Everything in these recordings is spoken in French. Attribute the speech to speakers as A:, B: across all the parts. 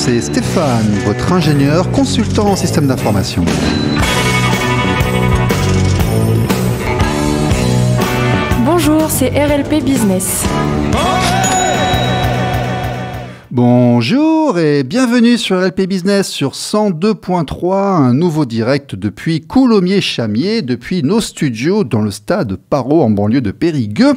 A: c'est Stéphane, votre ingénieur consultant en système d'information.
B: Bonjour, c'est RLP Business.
A: Bonjour et bienvenue sur RLP Business sur 102.3, un nouveau direct depuis Coulommiers-Chamiers, depuis nos studios dans le stade Parrot en banlieue de Périgueux.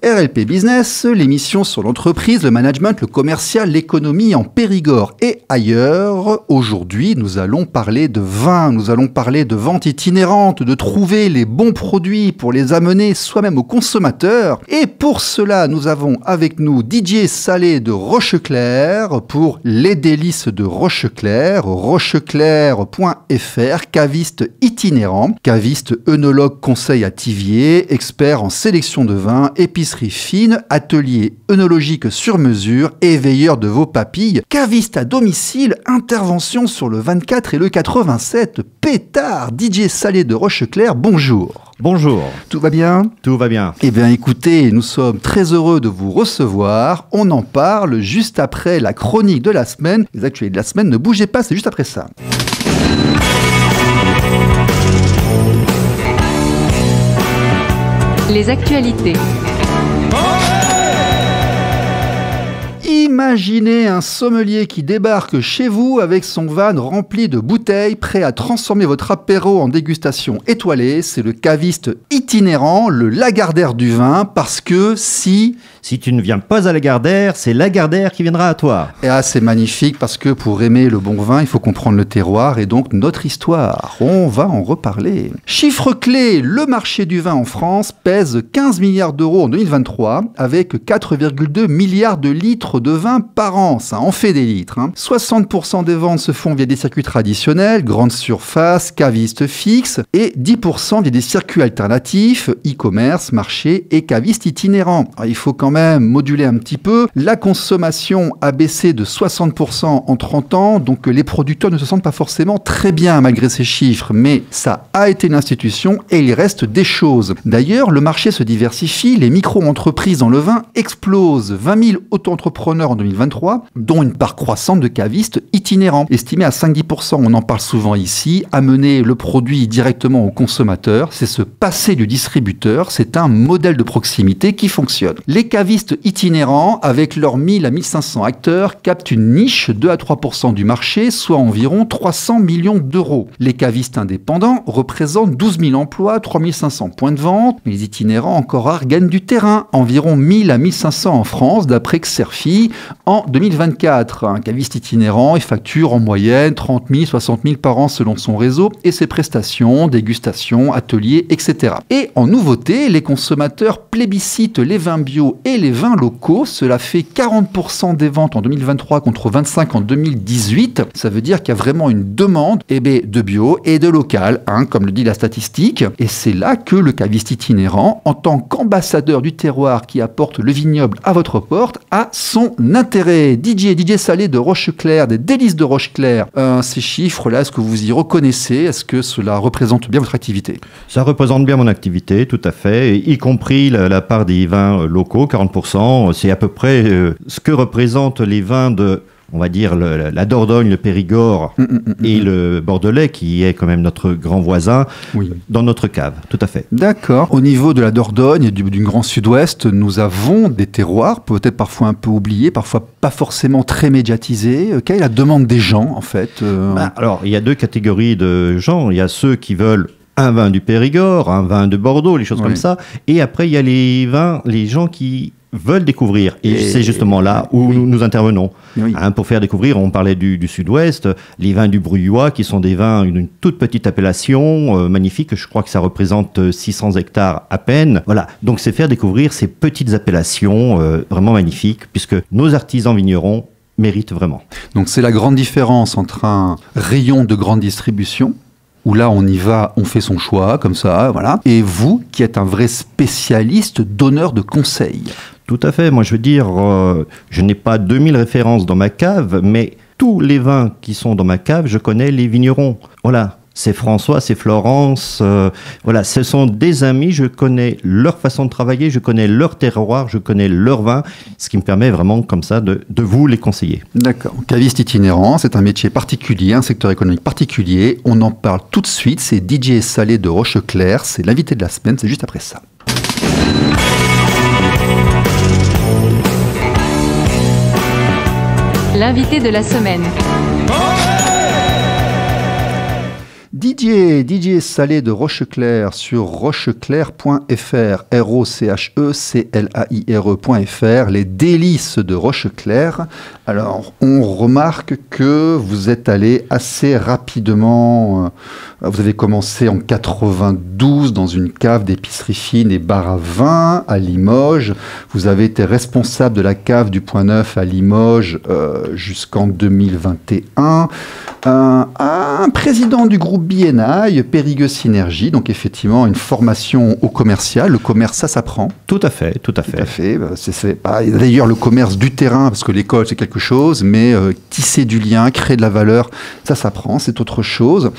A: RLP Business, l'émission sur l'entreprise, le management, le commercial, l'économie en Périgord et ailleurs. Aujourd'hui, nous allons parler de vin, nous allons parler de vente itinérante, de trouver les bons produits pour les amener soi-même aux consommateurs. Et pour cela, nous avons avec nous Didier Salé de Rocheclair pour les délices de Rocheclair, rocheclair.fr, caviste itinérant, caviste œnologue conseil à Thiviers, expert en sélection de vins, épicerie fine, atelier œnologique sur mesure et veilleur de vos papilles, caviste à domicile, intervention sur le 24 et le 87, pétard, Didier Salé de Rocheclair, bonjour.
C: Bonjour.
A: Tout va bien ?
C: Tout va bien.
A: Eh bien écoutez, nous sommes très heureux de vous recevoir. On en parle juste après la chronique de la semaine. Les actualités de la semaine, ne bougez pas, c'est juste après ça.
B: Les actualités.
A: Imaginez un sommelier qui débarque chez vous avec son van rempli de bouteilles, prêt à transformer votre apéro en dégustation étoilée. C'est le caviste itinérant, le Lagardère du vin, parce que si
C: tu ne viens pas à Lagardère, c'est Lagardère qui viendra à toi.
A: Et c'est magnifique parce que pour aimer le bon vin, il faut comprendre le terroir et donc notre histoire. On va en reparler. Chiffre clé, le marché du vin en France pèse 15 milliards d'euros en 2023 avec 4,2 milliards de litres de vin par an. Ça en fait des litres. 60% des ventes se font via des circuits traditionnels, grandes surfaces, cavistes fixes et 10% via des circuits alternatifs, e-commerce, marché et cavistes itinérants. Alors, il faut quand même moduler un petit peu. La consommation a baissé de 60% en 30 ans, donc les producteurs ne se sentent pas forcément très bien malgré ces chiffres, mais ça a été une institution et il reste des choses. D'ailleurs, le marché se diversifie, les micro-entreprises dans le vin explosent. 20 000 auto-entrepreneurs en 2023, dont une part croissante de cavistes itinérants, estimée à 5-10%. On en parle souvent ici. Amener le produit directement au consommateur, c'est se passer du distributeur, c'est un modèle de proximité qui fonctionne. Les cavistes itinérants, avec leurs 1000 à 1500 acteurs, captent une niche, 2 à 3% du marché, soit environ 300 millions d'euros. Les cavistes indépendants représentent 12 000 emplois, 3500 points de vente. Les itinérants encore rares gagnent du terrain, environ 1000 à 1500 en France, d'après Xerfi, en 2024. Un caviste itinérant, il facture en moyenne 30 000, 60 000 par an selon son réseau et ses prestations, dégustations, ateliers, etc. Et en nouveauté, les consommateurs plébiscitent les vins bio et les vins locaux. Cela fait 40% des ventes en 2023 contre 25% en 2018. Ça veut dire qu'il y a vraiment une demande de bio et de local, comme le dit la statistique. Et c'est là que le caviste itinérant, en tant qu'ambassadeur du terroir qui apporte le vignoble à votre porte, a son intérêt. Didier Salé de Rocheclair, des délices de Rocheclair. Ces chiffres-là, est-ce que vous y reconnaissez? Est-ce que cela représente bien votre activité? Ça
C: représente bien mon activité, tout à fait, y compris la part des vins locaux, 40%. C'est à peu près ce que représentent les vins de, on va dire, la Dordogne, le Périgord et le Bordelais, qui est quand même notre grand voisin, dans notre cave, tout à fait.
A: D'accord. Au niveau de la Dordogne et du Grand Sud-Ouest, nous avons des terroirs, peut-être parfois un peu oubliés, parfois pas forcément très médiatisés. Quelle est la demande des gens, en fait
C: Alors, il y a deux catégories de gens. Il y a ceux qui veulent un vin du Périgord, un vin de Bordeaux, les choses comme ça. Et après, il y a les gens qui veulent découvrir. Et c'est justement là où nous intervenons. Pour faire découvrir, on parlait du Sud-Ouest, les vins du Bruylois, qui sont des vins d'une toute petite appellation, magnifique. Je crois que ça représente 600 hectares à peine. Voilà. Donc, c'est faire découvrir ces petites appellations vraiment magnifiques, puisque nos artisans vignerons méritent vraiment.
A: Donc, c'est la grande différence entre un rayon de grande distribution, où là on y va, on fait son choix, comme ça, voilà. Et vous, qui êtes un vrai spécialiste donneur de conseils.
C: Tout à fait. Moi, je veux dire, je n'ai pas 2000 références dans ma cave, mais tous les vins qui sont dans ma cave, je connais les vignerons. Voilà. c'est François, c'est Florence. Voilà, ce sont des amis, je connais leur façon de travailler, je connais leur terroir, je connais leur vin, ce qui me permet vraiment comme ça de vous les conseiller.
A: D'accord. Caviste itinérant, c'est un métier particulier, un secteur économique particulier. On en parle tout de suite, c'est DJ Salé de Rocheclair, c'est l'invité de la semaine, c'est juste après ça.
B: L'invité de la semaine.
A: DJ Salé de Rocheclair sur rocheclair.fr, ROCHECLAIRE.fr, les délices de Rocheclair. Alors, on remarque que vous êtes allé assez rapidement, vous avez commencé en 92 dans une cave d'épicerie fine et bar à vin à Limoges. Vous avez été responsable de la cave du Point Neuf à Limoges jusqu'en 2021. Un président du groupe BNI, Périgueux Synergie, donc effectivement une formation au commercial. Le commerce, ça s'apprend.
C: Tout à fait, tout à fait.
A: Tout à fait. D'ailleurs, le commerce du terrain, parce que l'école, c'est quelque chose, mais tisser du lien, créer de la valeur, ça s'apprend, c'est autre chose.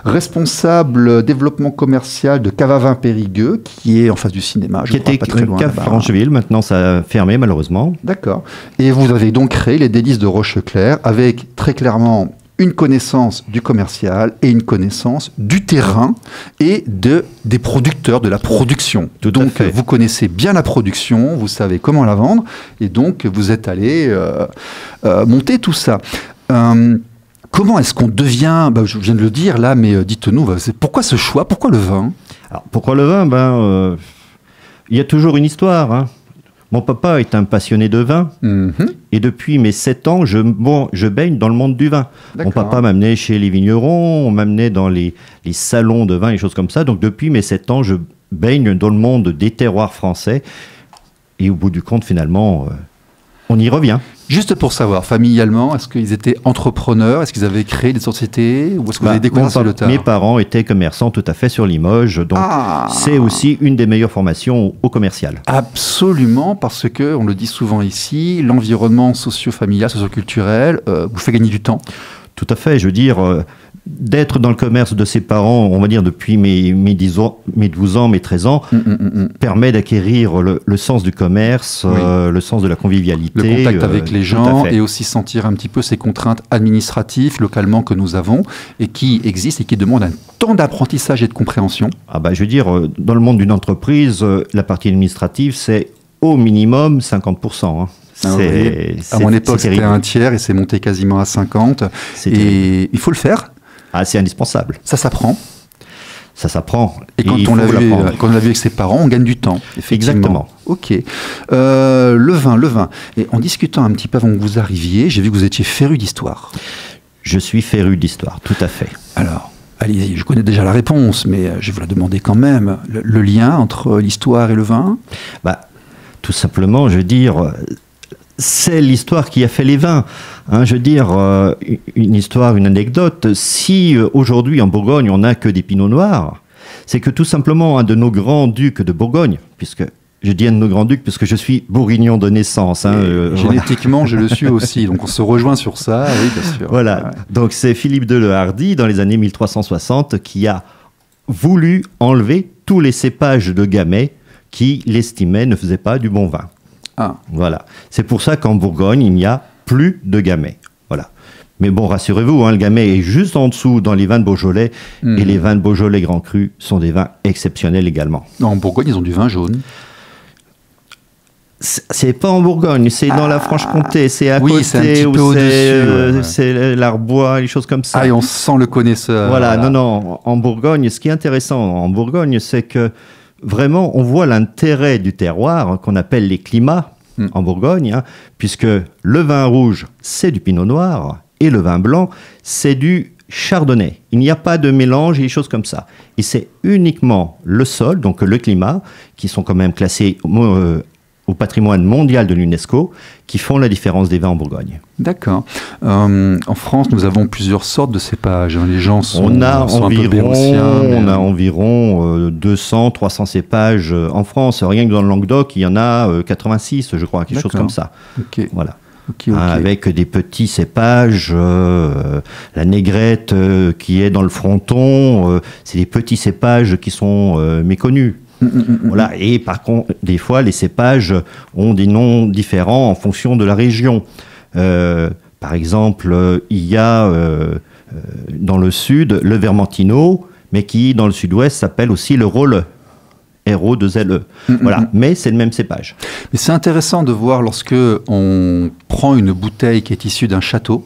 A: Responsable développement commercial de Cave à Vin Périgueux, qui est en face du cinéma,
C: qui était
A: pas très loin.
C: Cave Francheville, maintenant ça a fermé malheureusement.
A: D'accord. Et vous avez donc créé les délices de Rocheclair avec très clairement une connaissance du commercial et une connaissance du terrain et des producteurs, de la production. Donc, vous connaissez bien la production, vous savez comment la vendre, et donc vous êtes allé monter tout ça. Comment est-ce qu'on devient, je viens de le dire là, mais dites-nous, pourquoi ce choix, pourquoi le vin?
C: Alors, pourquoi le vin? Il y a toujours une histoire, hein. Mon papa est un passionné de vin, et depuis mes 7 ans, je baigne dans le monde du vin. Mon papa m'amenait chez les vignerons, on m'amenait dans les salons de vin, et choses comme ça. Donc depuis mes 7 ans, je baigne dans le monde des terroirs français. Et au bout du compte, finalement, on y revient.
A: Juste pour savoir, familialement, est-ce qu'ils étaient entrepreneurs? Est-ce qu'ils avaient créé des sociétés? Ou est-ce que vous avez découvert sur le tard?
C: Mes parents étaient commerçants tout à fait sur Limoges, donc c'est aussi une des meilleures formations au commercial. Absolument,
A: parce que, on le dit souvent ici, l'environnement socio-familial, socio-culturel vous fait gagner du temps.
C: Tout à fait, je veux dire, d'être dans le commerce de ses parents, on va dire depuis mes 12 ans, mes 13 ans, permet d'acquérir le sens du commerce, le sens de la convivialité.
A: Le contact avec les gens et aussi sentir un petit peu ces contraintes administratives localement que nous avons et qui existent et qui demandent un temps d'apprentissage et de compréhension.
C: Je veux dire, dans le monde d'une entreprise, la partie administrative, c'est au minimum 50%. Hein.
A: À mon époque, c'était un tiers et c'est monté quasiment à 50. Et il faut le faire.
C: C'est indispensable.
A: Ça s'apprend.
C: Ça s'apprend.
A: Et quand on l'a vu avec ses parents, on gagne du temps.
C: Exactement.
A: Ok. Le vin. Et en discutant un petit peu avant que vous arriviez, j'ai vu que vous étiez féru d'histoire.
C: Je suis féru d'histoire, tout à fait.
A: Alors, allez-y, je connais déjà la réponse, mais je vais vous la demander quand même. Le lien entre l'histoire et le vin?
C: Tout simplement, je veux dire, c'est l'histoire qui a fait les vins. Hein, je veux dire, une histoire, une anecdote. Si aujourd'hui en Bourgogne, on n'a que des pinots noirs, c'est que tout simplement un de nos grands-ducs de Bourgogne, puisque je dis un de nos grands-ducs parce que je suis bourguignon de naissance.
A: Génétiquement, je le suis aussi, donc on se rejoint sur ça, oui, bien sûr.
C: Voilà, donc c'est Philippe de Le Hardy, dans les années 1360, qui a voulu enlever tous les cépages de Gamay qui, l'estimait, ne faisaient pas du bon vin. Voilà. C'est pour ça qu'en Bourgogne, il n'y a plus de Gamay. Voilà. Mais bon, rassurez-vous, le Gamay est juste en dessous dans les vins de Beaujolais, et les vins de Beaujolais Grand Cru sont des vins exceptionnels également.
A: En Bourgogne, ils ont du vin jaune.
C: C'est pas en Bourgogne, c'est dans la Franche-Comté, c'est à côté,
A: c'est un petit peu au-dessus,
C: c'est l'Arbois, les choses comme ça.
A: Et on sent le connaisseur.
C: Voilà, non, en Bourgogne, ce qui est intéressant en Bourgogne, c'est que vraiment, on voit l'intérêt du terroir, qu'on appelle les climats en Bourgogne, puisque le vin rouge, c'est du pinot noir, et le vin blanc, c'est du chardonnay. Il n'y a pas de mélange et des choses comme ça. Et c'est uniquement le sol, donc le climat, qui sont quand même classés au patrimoine mondial de l'UNESCO, qui font la différence des vins en Bourgogne.
A: D'accord. En France, nous avons plusieurs sortes de cépages. Les gens sont
C: on a
A: un peu béotiens.
C: On a environ 200, 300 cépages en France. Rien que dans le Languedoc, il y en a 86, je crois, quelque chose comme ça.
A: Okay.
C: Voilà. avec des petits cépages, la négrette qui est dans le fronton, c'est des petits cépages qui sont méconnus. Voilà. Et par contre, des fois, les cépages ont des noms différents en fonction de la région. Par exemple, il y a dans le sud le Vermentino, mais qui dans le sud-ouest s'appelle aussi le Rolle. RO2LE. Voilà, mais c'est le même cépage.
A: Mais c'est intéressant de voir lorsque on prend une bouteille qui est issue d'un château,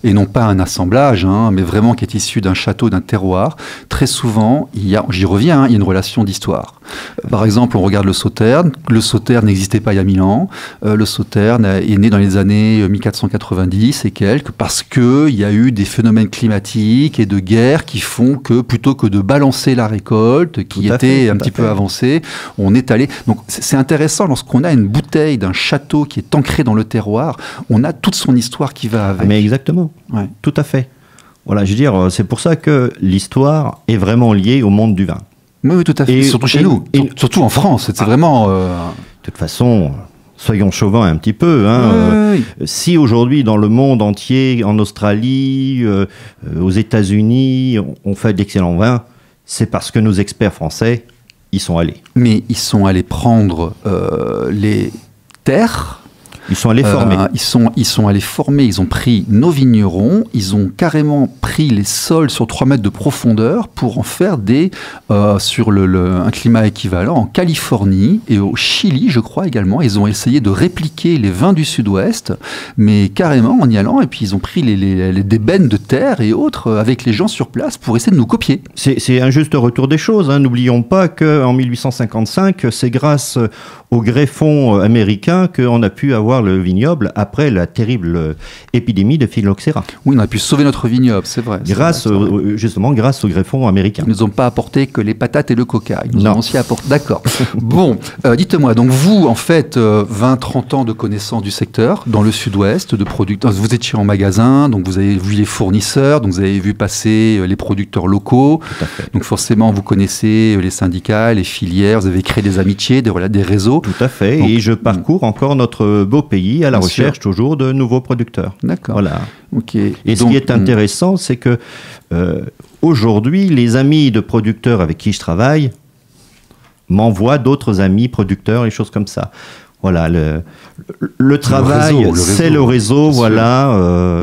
A: et non pas un assemblage, mais vraiment qui est issu d'un château, d'un terroir. Très souvent, j'y reviens, il y a une relation d'histoire. Par exemple, on regarde le Sauterne. Le Sauterne n'existait pas il y a 1000 ans. Le Sauterne est né dans les années 1490 et quelques, parce qu'il y a eu des phénomènes climatiques et de guerre qui font que, plutôt que de balancer la récolte, qui était un petit peu avancée, on est allé... Donc c'est intéressant, lorsqu'on a une bouteille d'un château qui est ancrée dans le terroir, on a toute son histoire qui va avec.
C: Mais exactement, tout à fait. Voilà, je veux dire, c'est pour ça que l'histoire est vraiment liée au monde du vin.
A: Oui, tout à fait. Surtout chez nous, surtout en France, c'est vraiment...
C: De toute façon, soyons chauvins un petit peu. Si aujourd'hui, dans le monde entier, en Australie, aux États-Unis, on fait d'excellents vins, c'est parce que nos experts français y sont allés.
A: Mais ils sont allés prendre les terres...
C: Ils sont allés former.
A: Ils sont allés former, ils ont pris nos vignerons, ils ont carrément pris les sols sur 3 mètres de profondeur pour en faire sur un climat équivalent en Californie et au Chili, je crois également. Ils ont essayé de répliquer les vins du sud-ouest, mais carrément en y allant, et puis ils ont pris des bennes de terre et autres avec les gens sur place pour essayer de nous copier.
C: C'est un juste retour des choses. N'oublions pas qu'en 1855, c'est grâce au greffon américain qu'on a pu avoir le vignoble après la terrible épidémie de phylloxéra.
A: Oui, on a pu sauver notre vignoble, c'est vrai.
C: Justement, grâce au greffon américain.
A: Ils ne nous ont pas apporté que les patates et le coca. Ils nous ont aussi apporté... D'accord. Bon, dites-moi, donc vous, en fait, 20-30 ans de connaissance du secteur, dans le sud-ouest, de producteurs. Vous étiez en magasin, donc vous avez vu les fournisseurs, donc vous avez vu passer les producteurs locaux.
C: Tout à fait.
A: Donc forcément, vous connaissez les syndicats, les filières, vous avez créé des amitiés, des réseaux.
C: Tout à fait, donc, et je parcours encore notre beau pays à la recherche toujours de nouveaux producteurs.
A: D'accord.
C: Voilà.
A: Ok.
C: Et donc, ce qui est intéressant, c'est que aujourd'hui, les amis de producteurs avec qui je travaille m'envoient d'autres amis producteurs et choses comme ça. Voilà, le travail, c'est le réseau, voilà,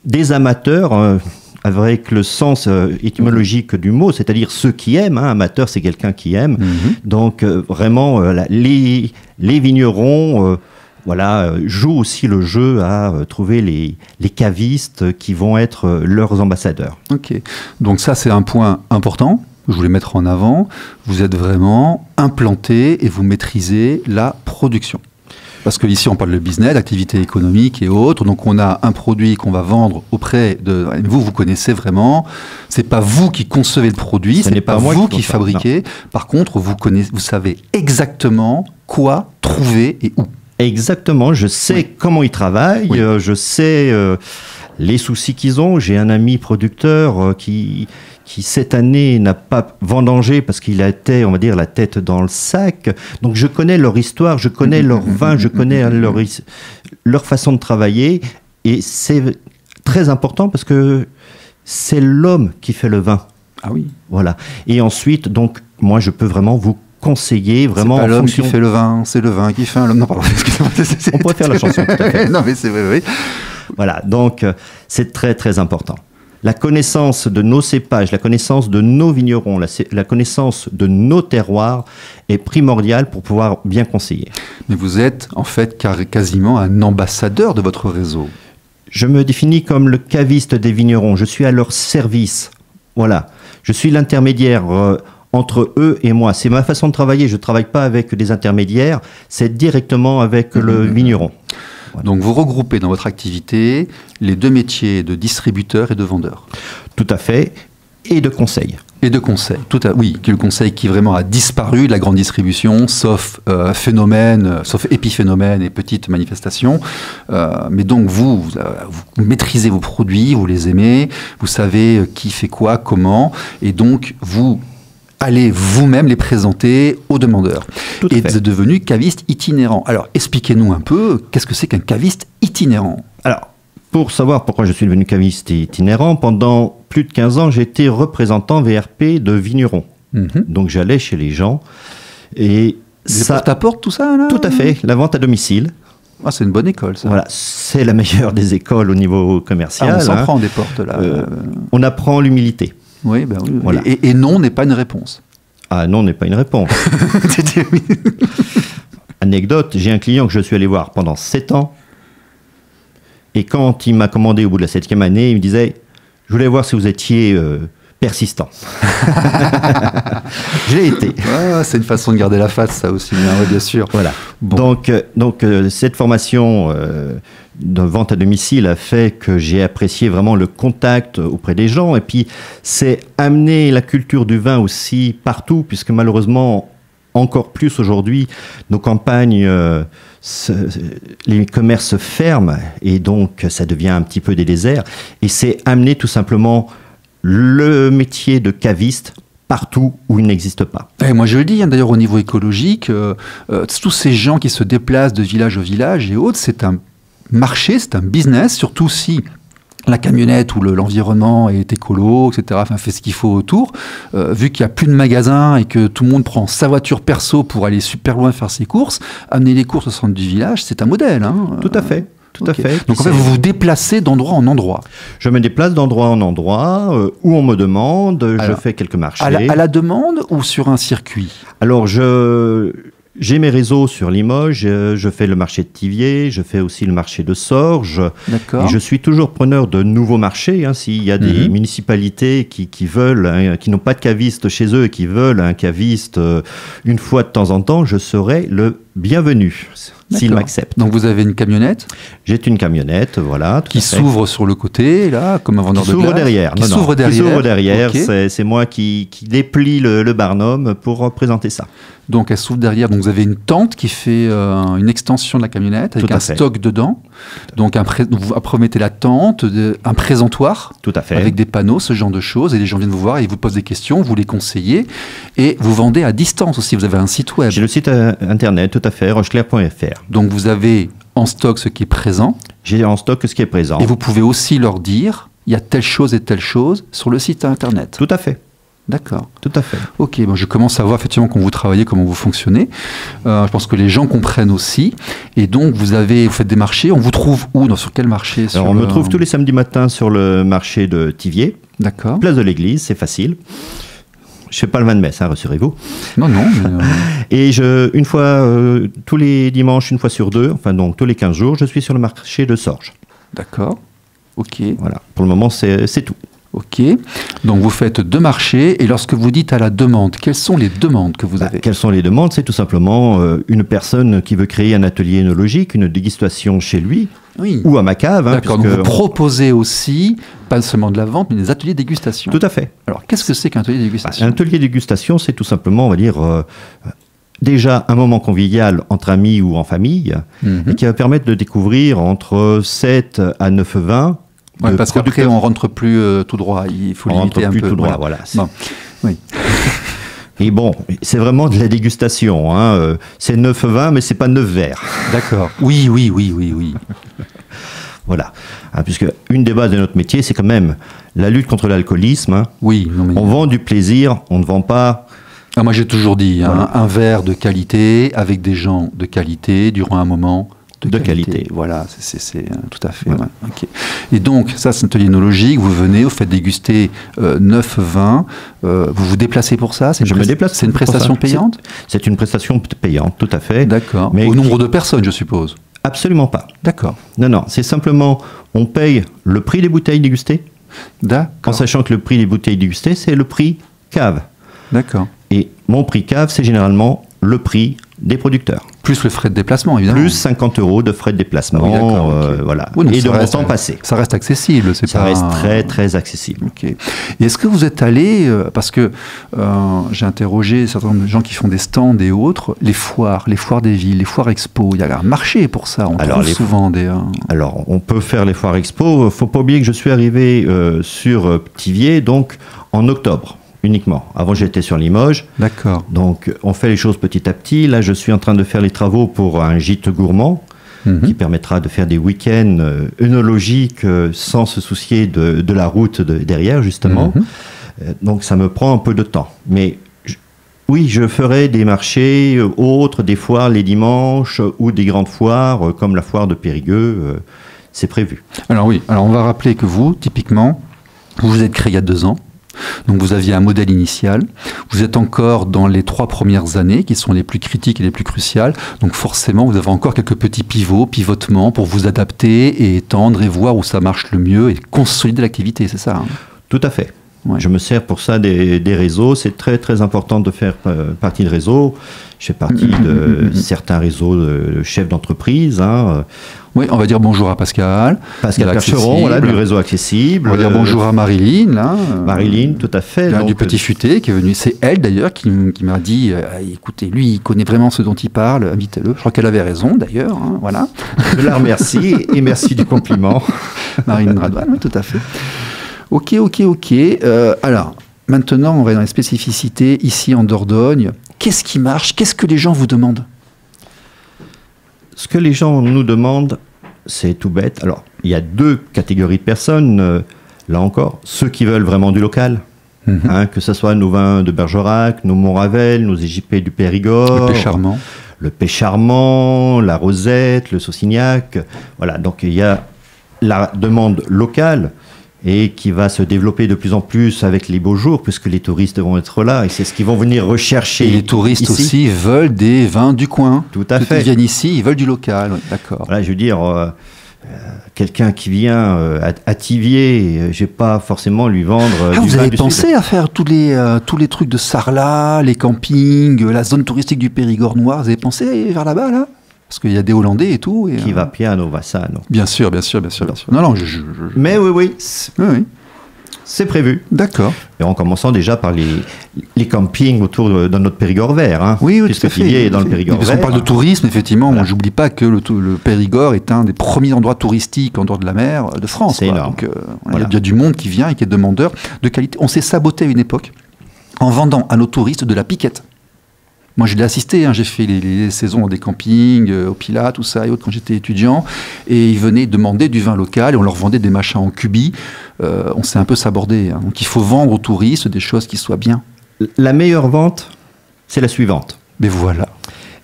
C: des amateurs. Avec le sens étymologique du mot, c'est-à-dire ceux qui aiment. Amateur, c'est quelqu'un qui aime. Donc, vraiment, les vignerons jouent aussi le jeu à trouver les cavistes qui vont être leurs ambassadeurs.
A: Ok. Donc ça, c'est un point important. Je voulais mettre en avant. Vous êtes vraiment implanté et vous maîtrisez la production. Parce qu'ici, on parle de business, d'activité économique et autres. Donc, on a un produit qu'on va vendre auprès de... Vous connaissez vraiment. C'est pas vous qui concevez le produit, ce n'est pas vous qui fabriquez. Par contre, vous savez exactement quoi trouver et où.
C: Exactement. Je sais comment ils travaillent. Je sais les soucis qu'ils ont. J'ai un ami producteur qui cette année n'a pas vendangé parce qu'il a été, on va dire, la tête dans le sac. Donc je connais leur histoire, je connais leur vin, je connais leur façon de travailler. Et c'est très important parce que c'est l'homme qui fait le vin.
A: Ah oui.
C: Voilà. Et ensuite, donc, moi, je peux vraiment vous conseiller vraiment.
A: C'est pas l'homme qui fait le vin, c'est le vin qui fait l'homme. Non, pardon, excusez-moi.
C: On pourrait faire la chanson, tout à fait.
A: Non, mais c'est vrai, oui.
C: Voilà, donc c'est très, très important. La connaissance de nos cépages, la connaissance de nos vignerons, la connaissance de nos terroirs est primordiale pour pouvoir bien conseiller.
A: Mais vous êtes en fait quasiment un ambassadeur de votre réseau.
C: Je me définis comme le caviste des vignerons. Je suis à leur service. Voilà. Je suis l'intermédiaire entre eux et moi. C'est ma façon de travailler. Je ne travaille pas avec des intermédiaires. C'est directement avec le vigneron. Voilà.
A: Donc vous regroupez dans votre activité les deux métiers de distributeur et de vendeur.
C: Tout à fait. Et de conseil.
A: Et de conseil. Oui, le conseil qui vraiment a disparu de la grande distribution, sauf sauf épiphénomènes et petites manifestations. Mais donc vous maîtrisez vos produits, vous les aimez, vous savez qui fait quoi, comment, et donc vous allez vous-même les présenter aux demandeurs.
C: Tout à
A: Et
C: fait.
A: vous êtes devenu caviste itinérant. Alors, expliquez-nous un peu, qu'est-ce que c'est qu'un caviste itinérant?
C: Alors, pour savoir pourquoi je suis devenu caviste itinérant, pendant plus de 15 ans, j'ai été représentant VRP de vignerons. Donc j'allais chez les gens et
A: Ça
C: ça...
A: porte-à-porte, tout ça, là?
C: Tout à fait, la vente à domicile.
A: Ah, c'est une bonne école, ça.
C: Voilà, c'est la meilleure des écoles au niveau commercial.
A: Ah, on s'en
C: hein.
A: prend des portes, là.
C: On apprend l'humilité.
A: Oui, ben oui.
C: Voilà.
A: Et non n'est pas une réponse.
C: Ah non n'est pas une réponse. Anecdote, j'ai un client que je suis allé voir pendant 7 ans. Et quand il m'a commandé au bout de la 7e année, il me disait « Je voulais voir si vous étiez persistant. » Je l'ai été.
A: Ouais, c'est une façon de garder la face, ça aussi, bien sûr.
C: Voilà.
A: Bon.
C: Donc cette formation de vente à domicile a fait que j'ai apprécié vraiment le contact auprès des gens. Et puis, c'est amener la culture du vin aussi partout, puisque malheureusement, encore plus aujourd'hui, nos campagnes, les commerces ferment et donc ça devient un petit peu des déserts. Et c'est amener tout simplement le métier de caviste partout où il n'existe pas.
A: Et moi je le dis, hein, d'ailleurs au niveau écologique, tous ces gens qui se déplacent de village au village et autres, c'est un marché, c'est un business, surtout si la camionnette ou l'environnement est écolo, etc., enfin fait ce qu'il faut autour, vu qu'il n'y a plus de magasins et que tout le monde prend sa voiture perso pour aller super loin faire ses courses, amener les courses au centre du village, c'est un modèle. Hein.
C: Tout à fait. Tout à
A: Ok.
C: fait.
A: Donc en fait, vous vous déplacez d'endroit en endroit.
C: Je me déplace d'endroit en endroit où on me demande, je
A: Alors,
C: fais quelques marchés.
A: À la demande ou sur un circuit?
C: Alors, j'ai mes réseaux sur Limoges, je fais le marché de Thiviers, je fais aussi le marché de Sorges.
A: D'accord.
C: Et je suis toujours preneur de nouveaux marchés. Hein, s'il y a des municipalités qui veulent, hein, qui n'ont pas de caviste chez eux et qui veulent un caviste une fois de temps en temps, je serai le bienvenu, s'ils
A: D'accord.
C: m'acceptent.
A: Donc vous avez une camionnette
C: J'ai une camionnette, voilà. tout
A: qui
C: à fait.
A: s'ouvre sur le côté, là, comme un vendeur
C: Qui
A: de glace.
C: s'ouvre derrière.
A: Qui
C: Non, non,
A: s'ouvre derrière.
C: Qui s'ouvre derrière.
A: Ok.
C: C'est moi qui déplie le barnum pour présenter ça.
A: Donc elle s'ouvre derrière. Donc vous avez une tente qui fait une extension de la camionnette avec
C: Tout à
A: un
C: fait.
A: stock dedans. Donc vous après mettez la tente, un présentoir
C: Tout à fait.
A: avec des panneaux, ce genre de choses. Et les gens viennent vous voir et ils vous posent des questions, vous les conseillez. Et vous vendez à distance aussi. Vous avez un site web.
C: J'ai le site internet, tout à fait, rocheclair.fr.
A: Donc vous avez en stock ce qui est présent.
C: J'ai en stock ce qui est présent.
A: Et vous pouvez aussi leur dire, il y a telle chose et telle chose sur le site internet.
C: Tout à fait.
A: D'accord.
C: Tout à fait.
A: Ok, bon, je commence à voir effectivement comment vous travaillez, comment vous fonctionnez. Je pense que les gens comprennent aussi. Et donc, vous faites des marchés. On vous trouve où? Sur quel marché?
C: Alors, on me trouve tous les samedis matins sur le marché de Thiviers,
A: D'accord.
C: place de l'église, c'est facile. Je fais pas le vin de messe, hein, rassurez-vous.
A: Non, non. Mais,
C: Et une fois, tous les dimanches, une fois sur deux, enfin donc tous les 15 jours, je suis sur le marché de Sorges.
A: d'accord. Ok.
C: Voilà, pour le moment, c'est tout.
A: Ok. Donc, vous faites 2 marchés. Et lorsque vous dites à la demande, quelles sont les demandes que vous avez?
C: Quelles sont les demandes? C'est tout simplement une personne qui veut créer un atelier œnologique, une dégustation chez lui,
A: Oui.
C: ou à ma cave. Hein,
A: D'accord.
C: puisque
A: Donc, vous proposez aussi, pas seulement de la vente, mais des ateliers de dégustation.
C: Tout à fait.
A: Alors, qu'est-ce que c'est qu'un atelier de dégustation?
C: Un atelier dégustation, c'est tout simplement, on va dire, déjà un moment convivial entre amis ou en famille, et qui va permettre de découvrir entre 7 à 9 vins.
A: Ouais,
C: de
A: parce qu'après,
C: producteurs.
A: on rentre plus tout droit. Il faut
C: On rentre
A: limiter un
C: plus
A: peu.
C: tout droit, voilà.
A: Bon. Oui.
C: Et bon, c'est vraiment de la dégustation. Hein. C'est 9 vins, mais c'est pas 9 verres.
A: D'accord. Oui, oui, oui, oui, oui.
C: Voilà. Hein, puisque une des bases de notre métier, c'est quand même la lutte contre l'alcoolisme. Hein.
A: Oui, non, mais...
C: On vend du plaisir, on ne vend pas.
A: Ah, moi, j'ai toujours dit, hein,
C: Voilà.
A: un verre de qualité, avec des gens de qualité, durant un moment
C: De qualité.
A: Voilà, c'est tout à fait.
C: Voilà.
A: Ouais, ok. Et donc, ça, c'est un atelier œnologique. Vous venez, vous faites déguster 9 vins. Vous vous déplacez pour ça?
C: Je me déplace
A: C'est une
C: pour ça.
A: prestation payante?
C: C'est une prestation payante, tout à fait.
A: D'accord.
C: Mais
A: Au nombre de personnes, je suppose.
C: Absolument pas.
A: D'accord.
C: Non, non, c'est simplement, on paye le prix des bouteilles dégustées, en
A: D'accord.
C: sachant que le prix des bouteilles dégustées, c'est le prix cave.
A: D'accord.
C: Et mon prix cave, c'est généralement le prix des producteurs.
A: Plus le frais de déplacement, évidemment.
C: Plus 50 € de frais de déplacement,
A: Ah oui, d'accord, ok.
C: voilà.
A: Oui, donc
C: et
A: ça
C: de
A: reste-
C: montant passé.
A: Ça reste accessible, c'est
C: Ça
A: pas...
C: reste très, très accessible.
A: Ok. Et est-ce que vous êtes allé, parce que j'ai interrogé certains gens qui font des stands et autres, les foires des villes, les foires expo, il y a un marché pour ça, on
C: Alors,
A: trouve
C: les-
A: souvent des...
C: Alors, on peut faire les foires expo. Faut pas oublier que je suis arrivé sur Thiviers, donc en octobre. uniquement. Avant, j'étais sur Limoges.
A: D'accord.
C: Donc, on fait les choses petit à petit. Là, je suis en train de faire les travaux pour un gîte gourmand qui permettra de faire des week-ends œnologiques sans se soucier de la route derrière, justement. Donc, ça me prend un peu de temps. Mais oui, je ferai des marchés autres, des foires les dimanches ou des grandes foires comme la foire de Périgueux. C'est prévu.
A: Alors oui, alors on va rappeler que vous, typiquement, vous vous êtes créé il y a 2 ans. Donc vous aviez un modèle initial, vous êtes encore dans les 3 premières années qui sont les plus critiques et les plus cruciales, donc forcément vous avez encore quelques petits pivotements pour vous adapter et étendre et voir où ça marche le mieux et consolider l'activité, c'est ça, hein?
C: Tout à fait.
A: Ouais.
C: Je me sers pour ça des réseaux, c'est très très important de faire partie de réseaux. Je fais partie de certains réseaux de chefs d'entreprise. Hein.
A: Oui, on va dire bonjour à Pascal.
C: Pascal Percheron, voilà, du réseau accessible.
A: On va dire bonjour à Marilyn, là.
C: Marilyn, tout à fait.
A: Donc, du Petit Futé qui est venu. C'est elle d'ailleurs qui m'a dit écoutez, lui, il connaît vraiment ce dont il parle, invitez-le. Je crois qu'elle avait raison d'ailleurs. Hein, voilà.
C: Je la remercie et merci du compliment.
A: Marilyn Radwan, oui, tout à fait. Ok. Alors, maintenant, on va dans les spécificités ici en Dordogne. Qu'est-ce qui marche? Qu'est-ce que les gens vous demandent?
C: Ce que les gens nous demandent, c'est tout bête. Alors, il y a 2 catégories de personnes, là encore. Ceux qui veulent vraiment du local, hein, que ce soit nos vins de Bergerac, nos Montravel, nos EJP du Périgord.
A: Le Pécharmant.
C: Le Pécharmant, la Rosette, le Saucignac. Voilà, donc il y a la demande locale et qui va se développer de plus en plus avec les beaux jours, puisque les touristes vont être là, et c'est ce qu'ils vont venir rechercher.
A: Et les touristes
C: ici.
A: aussi veulent des vins du coin.
C: Tout à fait.
A: Ils viennent ici, ils veulent du local, oui, d'accord.
C: Voilà, je veux dire, quelqu'un qui vient à Thiviers, je vais pas forcément lui vendre du
A: vous
C: vin
A: avez
C: du
A: pensé
C: Sud.
A: à faire tous les trucs de Sarlat, les campings, la zone touristique du Périgord noir, vous avez pensé vers là-bas, là? Parce qu'il y a des Hollandais et tout. Et,
C: Qui va piano, va sano.
A: Bien sûr. Non,
C: Mais oui,
A: oui.
C: c'est prévu.
A: D'accord.
C: Et en commençant déjà par les campings autour de notre Périgord vert. Hein,
A: Oui,
C: puisque
A: tout à fait.
C: Thiviers est dans le Périgord
A: Parce
C: vert.
A: qu'on parle de tourisme, effectivement.
C: Voilà.
A: Moi, j'oublie pas que le Périgord est un des premiers endroits touristiques en dehors de la mer de France.
C: C'est
A: quoi.
C: énorme.
A: Donc,
C: Voilà.
A: il y a du monde qui vient et qui est demandeur de qualité. On s'est saboté à une époque en vendant à nos touristes de la piquette. Moi, je l'ai assisté, hein, j'ai fait les saisons dans des campings, au Pilat, tout ça et autres, quand j'étais étudiant, et ils venaient demander du vin local, et on leur vendait des machins en cubi. On s'est un peu sabordé. Hein. Donc, il faut vendre aux touristes des choses qui soient bien.
C: La meilleure vente, c'est la suivante.
A: Mais voilà.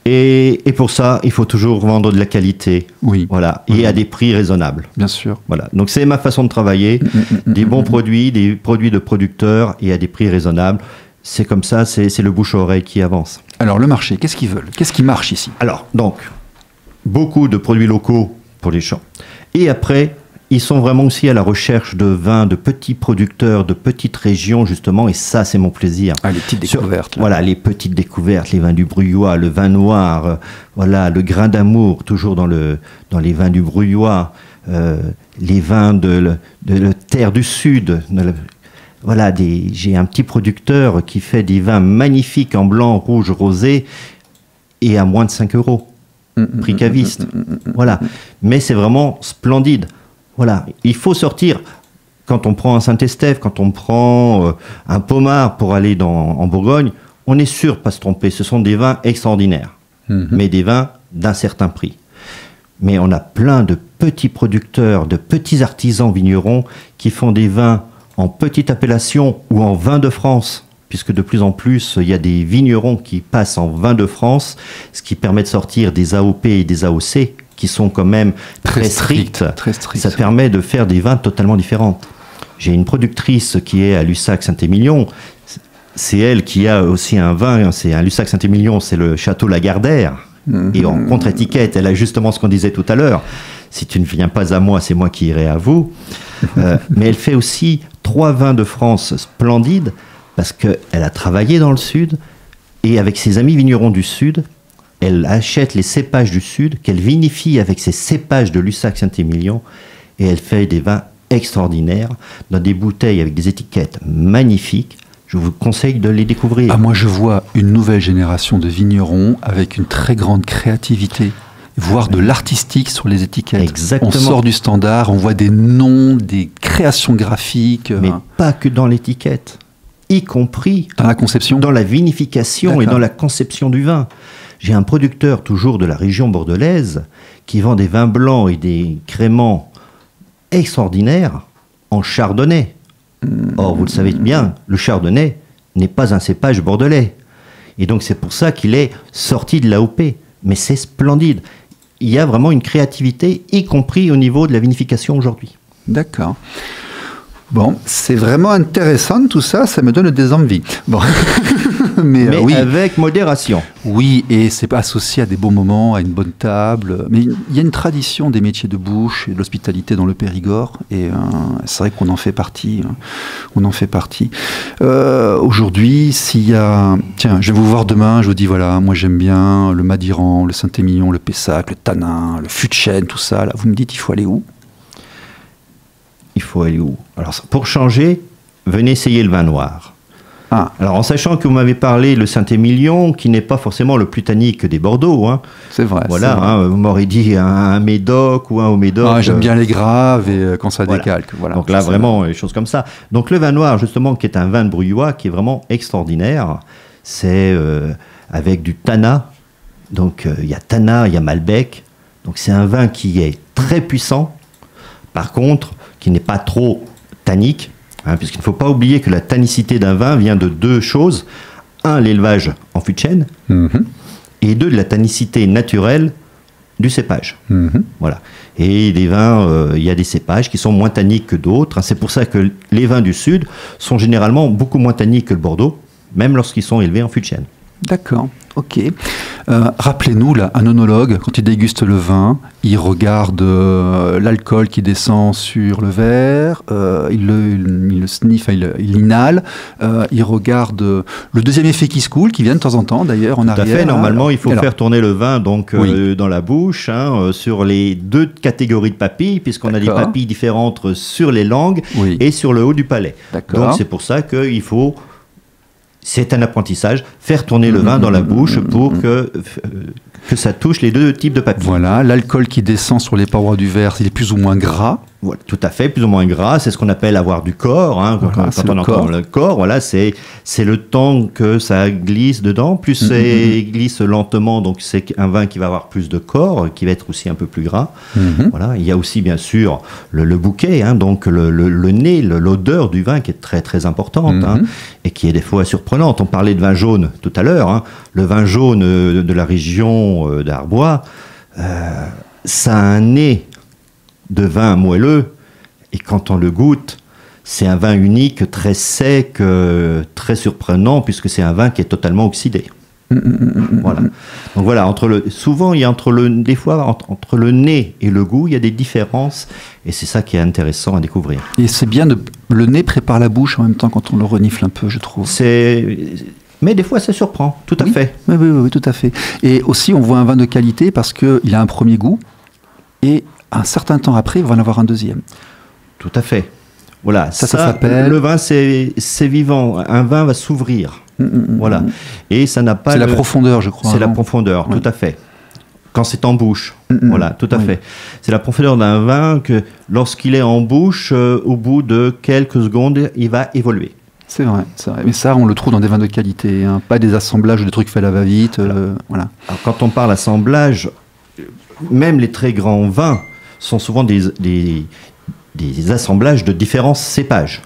C: Et pour ça, il faut toujours vendre de la qualité.
A: Oui.
C: Voilà. Et à des prix raisonnables.
A: Bien sûr.
C: Voilà. Donc, c'est ma façon de travailler. Des bons produits, des produits de producteurs et à des prix raisonnables. C'est comme ça, c'est le bouche-oreille qui avance.
A: Alors, le marché, qu'est-ce qu'ils veulent? Qu'est-ce qui marche ici?
C: Alors, donc, beaucoup de produits locaux pour les champs. Et après, ils sont vraiment aussi à la recherche de vins, de petits producteurs, de petites régions, justement, et ça, c'est mon plaisir.
A: Ah, les petites découvertes. Là.
C: Voilà, les petites découvertes, les vins du Bruyot, le vin noir, voilà, le grain d'amour, toujours dans les vins du Bruyot, les vins de terre du Sud. Voilà, j'ai un petit producteur qui fait des vins magnifiques en blanc, rouge, rosé, et à moins de 5 €. Prix caviste. Voilà. Mais c'est vraiment splendide. Voilà. Il faut sortir. Quand on prend un Saint-Estèphe, quand on prend un Pommard pour aller en Bourgogne, on est sûr de ne pas se tromper. Ce sont des vins extraordinaires. Mais des vins d'un certain prix. Mais on a plein de petits producteurs, de petits artisans vignerons qui font des vins en petite appellation ou en vin de France, puisque de plus en plus, il y a des vignerons qui passent en vin de France, ce qui permet de sortir des AOP et des AOC, qui sont quand même très stricts.
A: Très strict.
C: Ça permet de faire des vins totalement différents. J'ai une productrice qui est à Lussac-Saint-Émilion. C'est elle qui a aussi un vin, c'est un Lussac-Saint-Émilion, c'est le château Lagardère. Et en contre-étiquette, elle a justement ce qu'on disait tout à l'heure. Si tu ne viens pas à moi, c'est moi qui irai à vous. Mais elle fait aussi 3 vins de France splendides, parce qu'elle a travaillé dans le Sud, et avec ses amis vignerons du Sud, elle achète les cépages du Sud, qu'elle vinifie avec ses cépages de Lussac-Saint-Émilion, et elle fait des vins extraordinaires, dans des bouteilles avec des étiquettes magnifiques. Je vous conseille de les découvrir.
A: Ah, moi, je vois une nouvelle génération de vignerons avec une très grande créativité, voire de l'artistique sur les étiquettes.
C: Exactement.
A: On sort du standard, on voit des noms, des créations graphiques.
C: Mais pas que dans l'étiquette. y compris
A: Dans la conception.
C: dans la vinification et
A: D'accord.
C: dans la conception du vin. J'ai un producteur toujours de la région bordelaise qui vend des vins blancs et des créments extraordinaires en chardonnay. Or, vous le savez bien, le chardonnay n'est pas un cépage bordelais. Et donc, c'est pour ça qu'il est sorti de l'AOP. Mais c'est splendide. Il y a vraiment une créativité, y compris au niveau de la vinification aujourd'hui.
A: D'accord. Bon, c'est vraiment intéressant tout ça, ça me donne des envies. Bon. Mais oui.
C: Avec modération.
A: Oui, et c'est pas associé à des bons moments, à une bonne table. Mais il y a une tradition des métiers de bouche et de l'hospitalité dans le Périgord, et c'est vrai qu'on en fait partie. On en fait partie. Aujourd'hui, s'il y a... Tiens, je vais vous voir demain, je vous dis, voilà, moi j'aime bien le Madiran, le Saint-Émilion, le Pessac, le Tanin, le fût de chêne, tout ça. Là, vous me dites, il faut aller où?
C: Il faut aller où? Alors, pour changer, venez essayer le vin noir.
A: Ah,
C: Alors, en sachant que vous m'avez parlé le Saint-Émilion, qui n'est pas forcément le plus tannique des Bordeaux, hein.
A: c'est vrai.
C: Voilà,
A: c'est vrai.
C: hein, vous m'aurez dit un Médoc ou un Haut-Médoc.
A: Ah, j'aime bien les graves et quand ça
C: Voilà.
A: décalque. Voilà.
C: Donc là,
A: C'est
C: vraiment, des choses comme ça. Donc le vin noir, justement, qui est un vin de Bruillois, qui est vraiment extraordinaire, c'est avec du Tana. Donc il y a Tana, il y a Malbec. Donc c'est un vin qui est très puissant, par contre, qui n'est pas trop tannique, hein, puisqu'il ne faut pas oublier que la tannicité d'un vin vient de deux choses. Un, l'élevage en fût de chêne,
A: Mhm.
C: et deux, de la tannicité naturelle du cépage.
A: Mhm.
C: Voilà. Et des vins, il y a des cépages qui sont moins tanniques que d'autres, hein. C'est pour ça que les vins du Sud sont généralement beaucoup moins tanniques que le Bordeaux, même lorsqu'ils sont élevés en fût de chêne.
A: D'accord, ok. Rappelez-nous, là, un œnologue, quand il déguste le vin, il regarde l'alcool qui descend sur le verre, il le sniffe, il inhale, il regarde le deuxième effet qui se coule, qui vient de temps en temps d'ailleurs en
C: Tout à
A: arrière.
C: fait. Normalement,
A: Alors,
C: il faut
A: alors,
C: faire tourner le vin donc
A: Oui.
C: dans la bouche, hein, sur les deux catégories de papilles, puisqu'on a des
A: D'accord.
C: papilles différentes sur les langues
A: Oui.
C: et sur le haut du palais.
A: D'accord.
C: Donc c'est pour ça qu'il faut, c'est un apprentissage, faire tourner le vin dans la bouche pour que ça touche les deux types de papilles.
A: Voilà, l'alcool qui descend sur les parois du verre, il est plus ou moins gras.
C: Voilà, tout à fait, plus ou moins gras, c'est ce qu'on appelle avoir du corps, hein,
A: Voilà,
C: quand
A: c'est
C: on
A: le
C: entend
A: corps.
C: le corps, voilà, c'est le temps que ça glisse dedans, plus c'est glisse lentement, donc c'est un vin qui va avoir plus de corps, qui va être aussi un peu plus gras. Voilà, il y a aussi bien sûr le bouquet, hein, donc le nez, l'odeur du vin qui est très très importante, hein, et qui est des fois surprenante. On parlait de vin jaune tout à l'heure, hein, le vin jaune de la région d'Arbois, ça a un nez de vin moelleux, et quand on le goûte, c'est un vin unique, très sec, très surprenant, puisque c'est un vin qui est totalement oxydé. Voilà. Donc voilà, souvent, il y a des fois, entre le nez et le goût, il y a des différences, et c'est ça qui est intéressant à découvrir.
A: Et c'est bien, le nez prépare la bouche en même temps quand on le renifle un peu, je trouve.
C: Mais des fois, ça surprend, tout à fait.
A: Oui, tout à fait. Et aussi, on voit un vin de qualité parce qu'il a un premier goût, et un certain temps après, il va en avoir un deuxième.
C: Tout à fait. Voilà,
A: Ça s'appelle...
C: Le vin, c'est vivant. Un vin va s'ouvrir. Voilà. Et ça n'a pas...
A: C'est la profondeur, je crois.
C: C'est la
A: non
C: profondeur,
A: Oui.
C: tout à fait. Quand c'est en bouche. Voilà, tout à
A: Oui.
C: fait. C'est la profondeur d'un vin que, lorsqu'il est en bouche, au bout de quelques secondes, il va évoluer.
A: C'est vrai, c'est vrai. Mais ça, on le trouve dans des vins de qualité, hein. Pas des assemblages ou des trucs faits à la va-vite. Voilà.
C: Alors, quand on parle assemblage, même les très grands vins sont souvent des assemblages de différents cépages.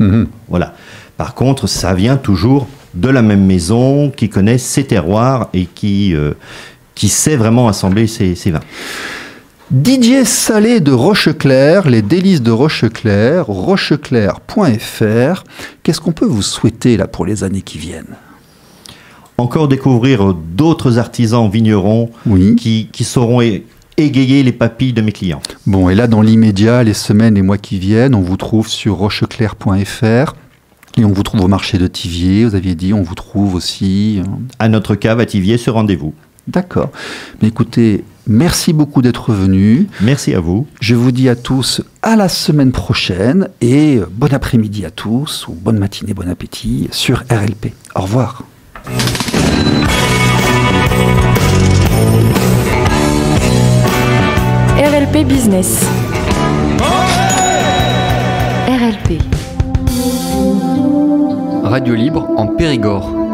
C: Voilà. Par contre, ça vient toujours de la même maison qui connaît ses terroirs et qui sait vraiment assembler ses vins.
A: Didier Salé de Rocheclair, les délices de Rocheclair, rocheclair.fr. Qu'est-ce qu'on peut vous souhaiter là pour les années qui viennent?
C: Encore découvrir d'autres artisans vignerons
A: Oui.
C: qui sauront égayer les papilles de mes clients.
A: Bon, et là, dans l'immédiat, les semaines et mois qui viennent, on vous trouve sur rocheclair.fr. Et on vous trouve au marché de Thiviers, vous aviez dit, on vous trouve aussi...
C: À notre cave à Thiviers, ce rendez-vous.
A: D'accord. Mais écoutez, merci beaucoup d'être venu.
C: Merci à vous.
A: Je vous dis à tous à la semaine prochaine et bon après-midi à tous, ou bonne matinée, bon appétit sur RLP. Au revoir.
B: RLP Business. RLP.
D: radio libre en Périgord.